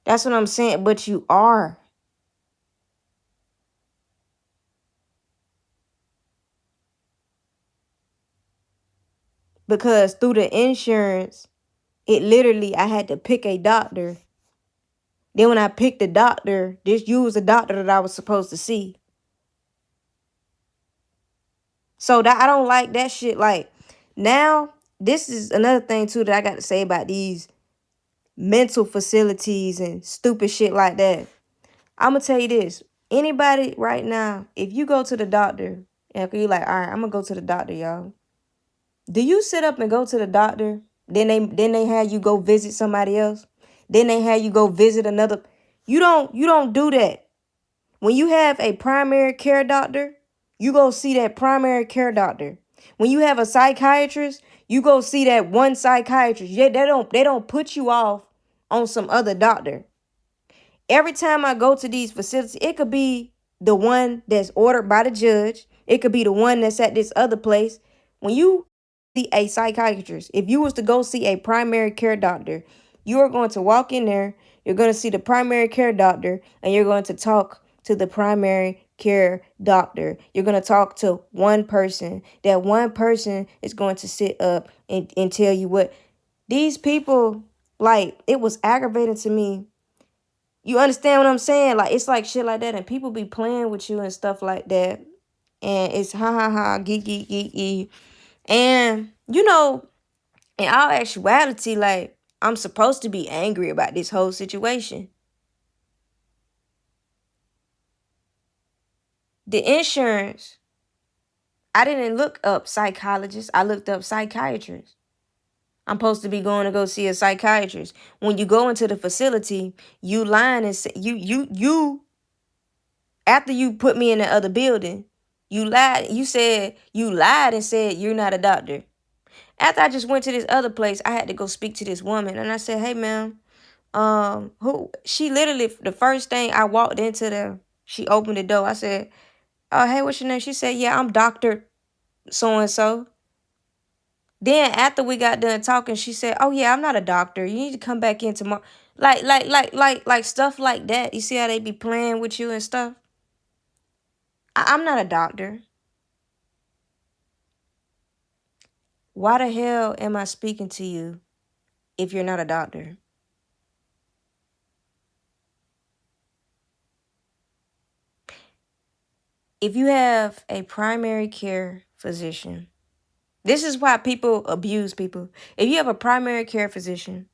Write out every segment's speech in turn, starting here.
That's what I'm saying. But you are. Because through the insurance, it literally, I had to pick a doctor. Then when I picked the doctor, you was the doctor that I was supposed to see. So that I don't like that shit. Like, now, this is another thing too that I got to say about these mental facilities and stupid shit like that. I'm gonna tell you this. Anybody right now, if you go to the doctor, and you're like, all right, I'm gonna go to the doctor, y'all. Do you sit up and go to the doctor? Then they have you go visit somebody else. Then they have you go visit another. You don't do that. When you have a primary care doctor, you go see that primary care doctor. When you have a psychiatrist, you go see that one psychiatrist. Yeah, they don't put you off on some other doctor. Every time I go to these facilities, it could be the one that's ordered by the judge. It could be the one that's at this other place. When you see a psychiatrist, if you was to go see a primary care doctor, you are going to walk in there, you're going to see the primary care doctor, and you're going to talk to the primary care doctor. You're going to talk to one person. That one person is going to sit up and tell you what these people, like, it was aggravating to me. You understand what I'm saying? Like, it's like shit like that, and people be playing with you and stuff like that, and it's ha ha ha, geek geek geek geek. And in all actuality, like, I'm supposed to be angry about this whole situation. The insurance, I didn't look up psychologists. I looked up psychiatrists. I'm supposed to be going to go see a psychiatrist. When you go into the facility, you lying and say, you after you put me in the other building, you lied. You lied and said you're not a doctor. After I just went to this other place, I had to go speak to this woman, and I said, "Hey, ma'am, who?" She literally, the first thing I walked into she opened the door. I said, "Oh, hey, what's your name?" She said, "Yeah, I'm Doctor So and So." Then after we got done talking, she said, "Oh yeah, I'm not a doctor. You need to come back in tomorrow." Like stuff like that. You see how they be playing with you and stuff? I'm not a doctor. Why the hell am I speaking to you if you're not a doctor? If you have a primary care physician, this is why people abuse people. If you have a primary care physician,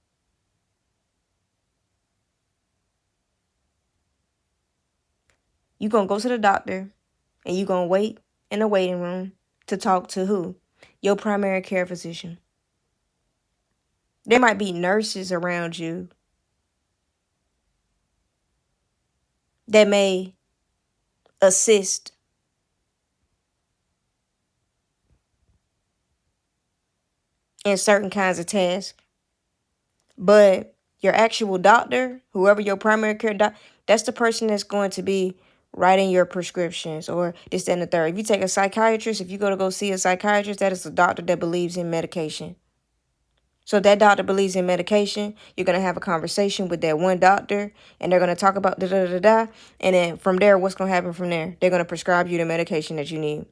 you're going to go to the doctor and you're going to wait in the waiting room to talk to who? Your primary care physician. There might be nurses around you that may assist. In certain kinds of tasks. But your actual doctor, whoever your primary care doctor, that's the person that's going to be writing your prescriptions or this, that, and the third. If you take a psychiatrist, if you go see a psychiatrist, that is a doctor that believes in medication. So if that doctor believes in medication, you're going to have a conversation with that one doctor, and they're going to talk about da-da-da-da, and then from there, what's going to happen from there? They're going to prescribe you the medication that you need.